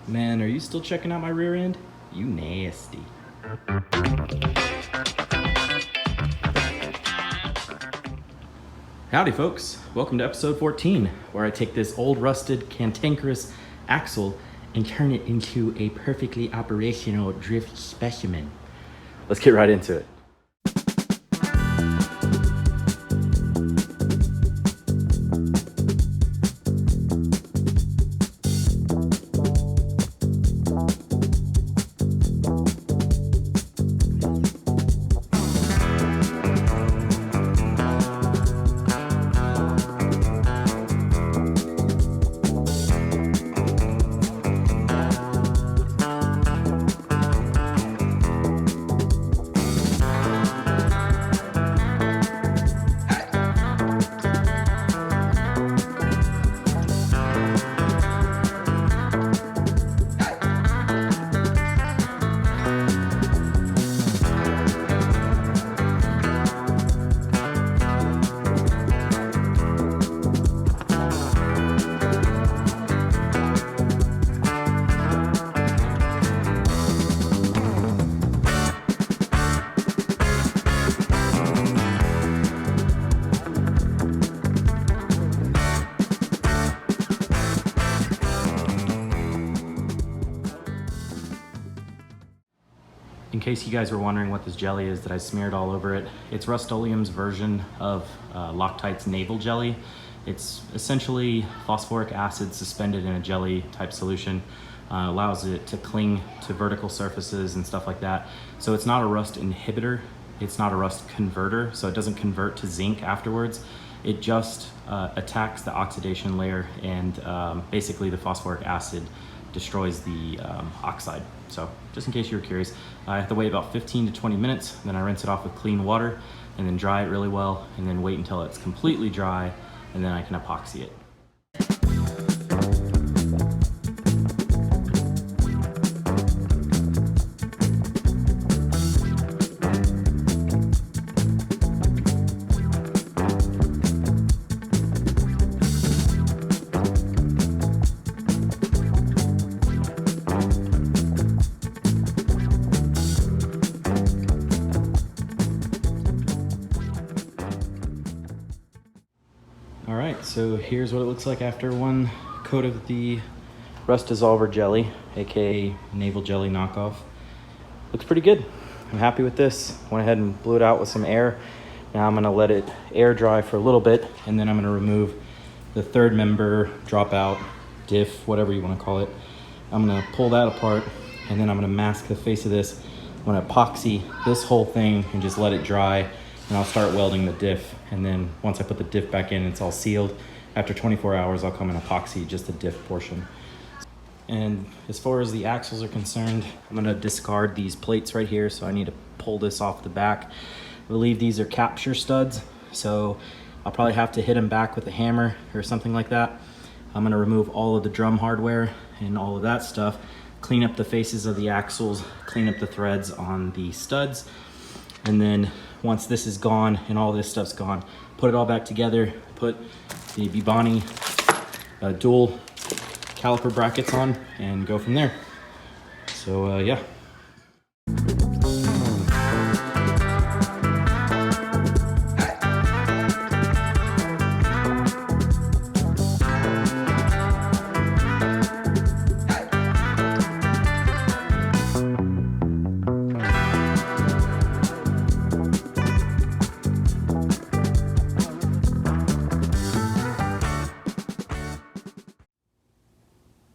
Man, are you still checking out my rear end? You nasty. Howdy folks, welcome to episode 14, where I take this old rusted cantankerous axle and turn it into a perfectly operational drift specimen. Let's get right into it. In case you guys were wondering what this jelly is that I smeared all over it, it's Rust-Oleum's version of Loctite's naval jelly. It's essentially phosphoric acid suspended in a jelly type solution. Allows it to cling to vertical surfaces and stuff like that. So it's not a rust inhibitor, it's not a rust converter, so it doesn't convert to zinc afterwards. It just attacks the oxidation layer, and basically the phosphoric acid destroys the oxide. So just in case you were curious, I have to wait about 15 to 20 minutes, then I rinse it off with clean water and then dry it really well, and then wait until it's completely dry, and then I can epoxy it. All right, so here's what it looks like after one coat of the rust dissolver jelly, aka naval jelly knockoff. Looks pretty good. I'm happy with this. Went ahead and blew it out with some air. Now I'm gonna let it air dry for a little bit, and then I'm gonna remove the third member, dropout, diff, whatever you wanna call it. I'm gonna pull that apart, and then I'm gonna mask the face of this. I'm gonna epoxy this whole thing and just let it dry, and I'll start welding the diff. And then once I put the diff back in, it's all sealed. After 24 hours, I'll come and epoxy just the diff portion. And as far as the axles are concerned, I'm gonna discard these plates right here, so I need to pull this off the back. I believe these are capture studs, so I'll probably have to hit them back with a hammer or something like that. I'm gonna remove all of the drum hardware and all of that stuff, clean up the faces of the axles, clean up the threads on the studs, and then once this is gone and all this stuff's gone, put it all back together, put the Bibani dual caliper brackets on, and go from there. So yeah.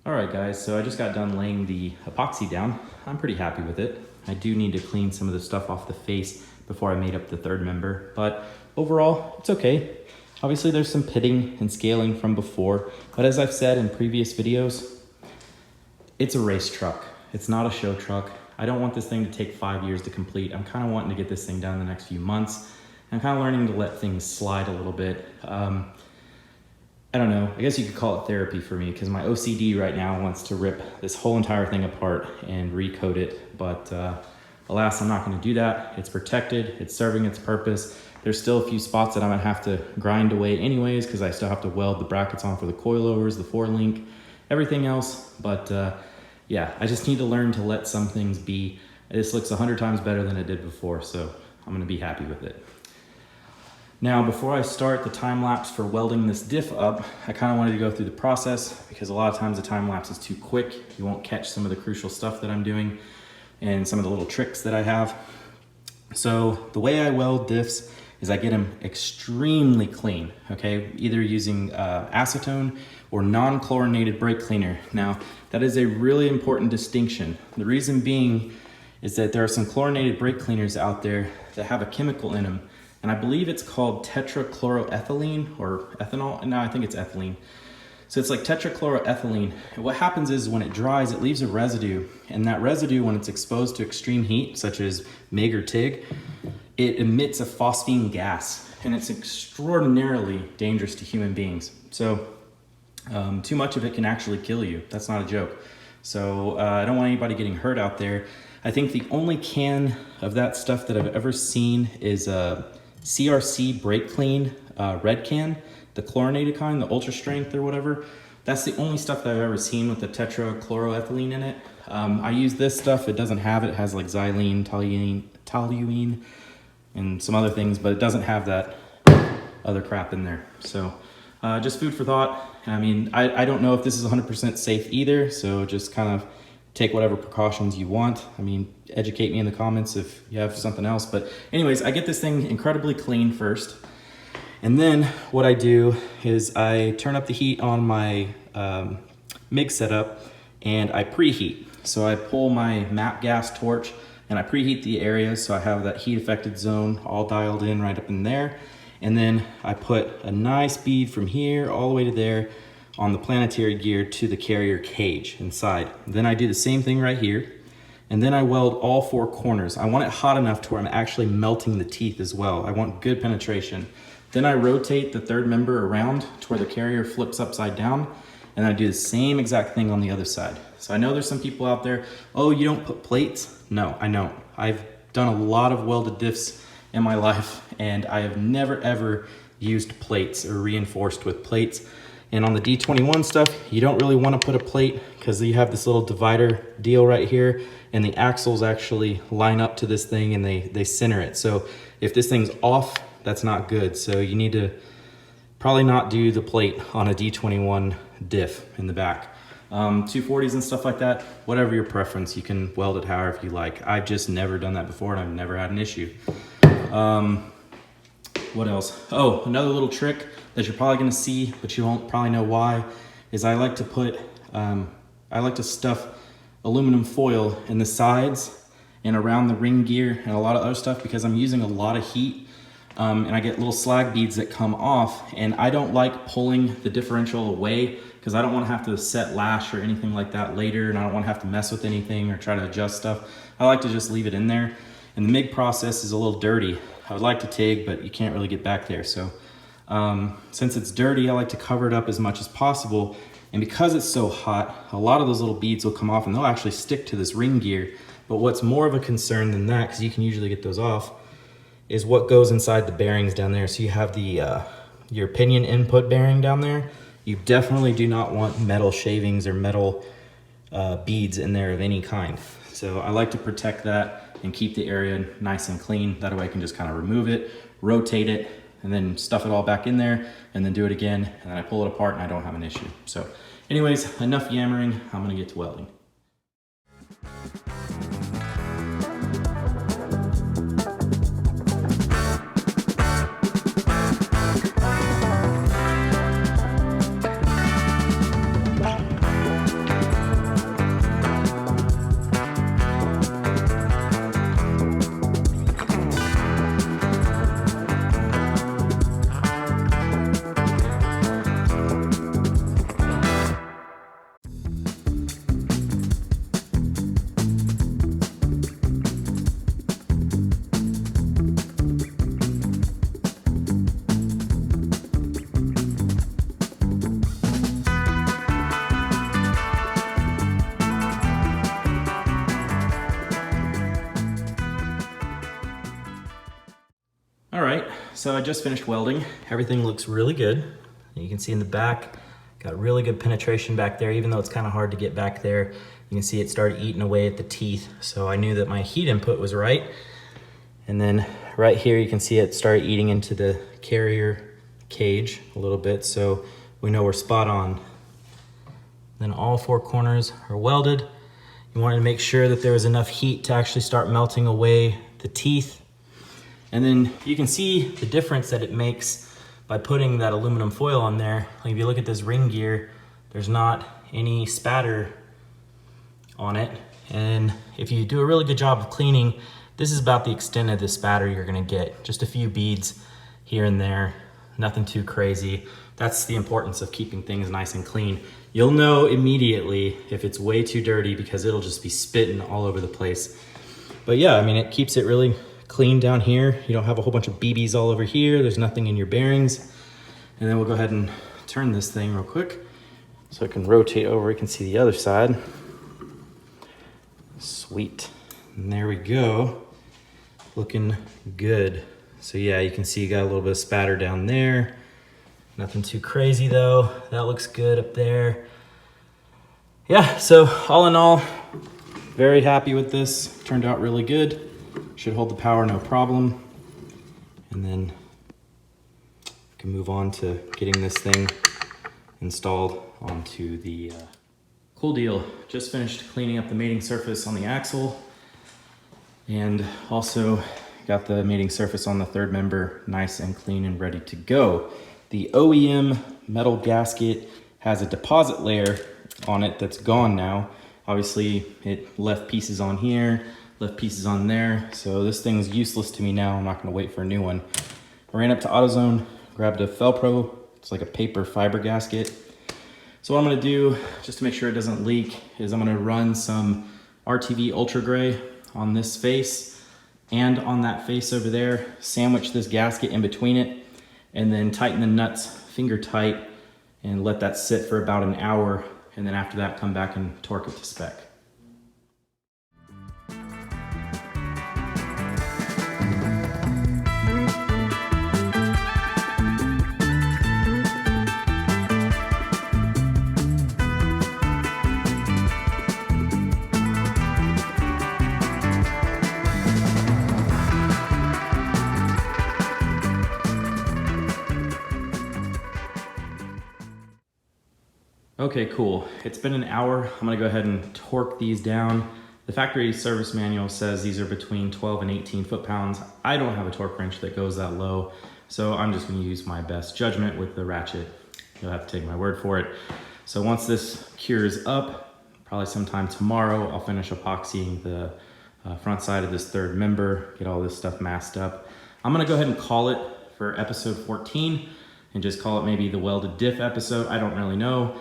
All right guys, so I just got done laying the epoxy down. I'm pretty happy with it. I do need to clean some of the stuff off the face before I made up the third member, but overall, it's okay. Obviously there's some pitting and scaling from before, but as I've said in previous videos, it's a race truck. It's not a show truck. I don't want this thing to take 5 years to complete. I'm kind of wanting to get this thing done in the next few months. I'm kind of learning to let things slide a little bit. I don't know, I guess you could call it therapy for me, because my OCD right now wants to rip this whole entire thing apart and recoat it, but alas, I'm not gonna do that. It's protected, it's serving its purpose. There's still a few spots that I'm gonna have to grind away anyways, because I still have to weld the brackets on for the coilovers, the 4-link, everything else, but yeah, I just need to learn to let some things be. This looks 100 times better than it did before, so I'm gonna be happy with it. Now, before I start the time lapse for welding this diff up, I kind of wanted to go through the process because a lot of times the time lapse is too quick. You won't catch some of the crucial stuff that I'm doing and some of the little tricks that I have. So the way I weld diffs is I get them extremely clean, okay? Either using acetone or non-chlorinated brake cleaner. Now, that is a really important distinction. The reason being is that there are some chlorinated brake cleaners out there that have a chemical in them, and I believe it's called tetrachloroethylene or ethanol. No, I think it's ethylene. So it's like tetrachloroethylene. And what happens is when it dries, it leaves a residue. And that residue, when it's exposed to extreme heat, such as MIG or TIG, it emits a phosphine gas. And it's extraordinarily dangerous to human beings. So too much of it can actually kill you. That's not a joke. So I don't want anybody getting hurt out there. I think the only can of that stuff that I've ever seen is a CRC Brake Clean red can, the chlorinated kind, the ultra strength or whatever. That's the only stuff that I've ever seen with the tetrachloroethylene in it. I use this stuff. It doesn't have it. It has like xylene, toluene, and some other things, but it doesn't have that other crap in there. So just food for thought. I mean, I don't know if this is 100% safe either, so just kind of take whatever precautions you want. I mean, educate me in the comments if you have something else. But anyways, I get this thing incredibly clean first. And then what I do is I turn up the heat on my MIG setup and I preheat. So I pull my MAP gas torch and I preheat the area so I have that heat affected zone all dialed in right up in there. And then I put a nice bead from here all the way to there on the planetary gear to the carrier cage inside. Then I do the same thing right here. And then I weld all four corners. I want it hot enough to where I'm actually melting the teeth as well. I want good penetration. Then I rotate the third member around to where the carrier flips upside down. And I do the same exact thing on the other side. So I know there's some people out there, oh, you don't put plates? No, I don't. I've done a lot of welded diffs in my life, and I have never ever used plates or reinforced with plates. And on the D21 stuff, you don't really want to put a plate because you have this little divider deal right here, and the axles actually line up to this thing and they center it. So if this thing's off, that's not good. So you need to probably not do the plate on a D21 diff in the back. 240s and stuff like that, whatever your preference, you can weld it however you like. I've just never done that before and I've never had an issue. What else? Oh, another little trick that you're probably gonna see, but you won't probably know why, is I like to put, I like to stuff aluminum foil in the sides and around the ring gear and a lot of other stuff because I'm using a lot of heat. And I get little slag beads that come off, and I don't like pulling the differential away because I don't want to have to set lash or anything like that later, and I don't want to have to mess with anything or try to adjust stuff. I like to just leave it in there. And the MIG process is a little dirty. I would like to TIG, but you can't really get back there. So since it's dirty, I like to cover it up as much as possible. And because it's so hot, a lot of those little beads will come off and they'll actually stick to this ring gear. But what's more of a concern than that, because you can usually get those off, is what goes inside the bearings down there. So you have the your pinion input bearing down there. You definitely do not want metal shavings or metal beads in there of any kind. So I like to protect that and keep the area nice and clean. That way I can just kind of remove it, rotate it, and then stuff it all back in there, and then do it again, and then I pull it apart and I don't have an issue. So anyways, enough yammering, I'm gonna get to welding. All right, so I just finished welding. Everything looks really good. You can see in the back, Got really good penetration back there, even though it's kind of hard to get back there. You can see it started eating away at the teeth. So I knew that my heat input was right. And then right here, you can see it started eating into the carrier cage a little bit. So we know we're spot on. Then all 4 corners are welded. You wanted to make sure that there was enough heat to actually start melting away the teeth. And then you can see the difference that it makes by putting that aluminum foil on there. Like if you look at this ring gear, there's not any spatter on it. And if you do a really good job of cleaning, this is about the extent of the spatter you're gonna get. Just a few beads here and there, nothing too crazy. That's the importance of keeping things nice and clean. You'll know immediately if it's way too dirty because it'll just be spitting all over the place. But yeah, I mean, it keeps it really clean down here. You don't have a whole bunch of BBs all over here. There's nothing in your bearings. And then we'll go ahead and turn this thing real quick so it can rotate over. You can see the other side. Sweet. And there we go. Looking good. So yeah, you can see you got a little bit of spatter down there. Nothing too crazy though. That looks good up there. Yeah, so all in all, very happy with this. Turned out really good. Should hold the power no problem. And then we can move on to getting this thing installed onto the cool deal. Just finished cleaning up the mating surface on the axle and also got the mating surface on the third member nice and clean and ready to go. The OEM metal gasket has a deposit layer on it that's gone now. Obviously, it left pieces on here, left pieces on there, so this thing's useless to me now. I'm not gonna wait for a new one. I ran up to AutoZone, grabbed a Felpro. It's like a paper fiber gasket. So what I'm gonna do, just to make sure it doesn't leak, is I'm gonna run some RTV Ultra Gray on this face and on that face over there, sandwich this gasket in between it, and then tighten the nuts finger tight and let that sit for about an hour. And then after that, come back and torque it to spec. Okay, cool. It's been an hour. I'm gonna go ahead and torque these down. The factory service manual says these are between 12 and 18 foot-pounds. I don't have a torque wrench that goes that low, so I'm just gonna use my best judgment with the ratchet. You'll have to take my word for it. So once this cures up, probably sometime tomorrow, I'll finish epoxying the front side of this third member, get all this stuff masked up. I'm gonna go ahead and call it for episode 14 and just call it maybe the welded diff episode. I don't really know.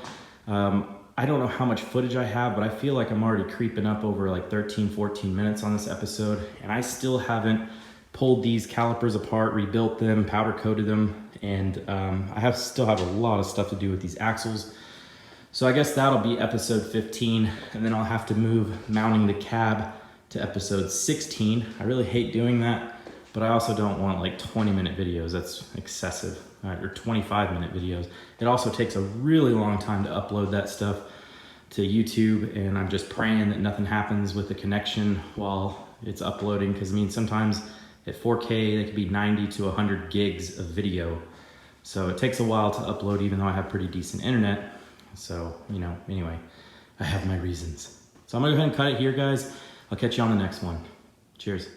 I don't know how much footage I have, but I feel like I'm already creeping up over like 13, 14 minutes on this episode, and I still haven't pulled these calipers apart, rebuilt them, powder coated them, and I still have a lot of stuff to do with these axles. So I guess that'll be episode 15, and then I'll have to move mounting the cab to episode 16. I really hate doing that, but I also don't want like 20-minute videos. That's excessive. Or 25-minute videos. It also takes a really long time to upload that stuff to YouTube, and I'm just praying that nothing happens with the connection while it's uploading, because I mean, sometimes at 4K, there could be 90 to 100 gigs of video. So it takes a while to upload, even though I have pretty decent internet. So, you know, anyway, I have my reasons. So I'm gonna go ahead and cut it here, guys. I'll catch you on the next one. Cheers.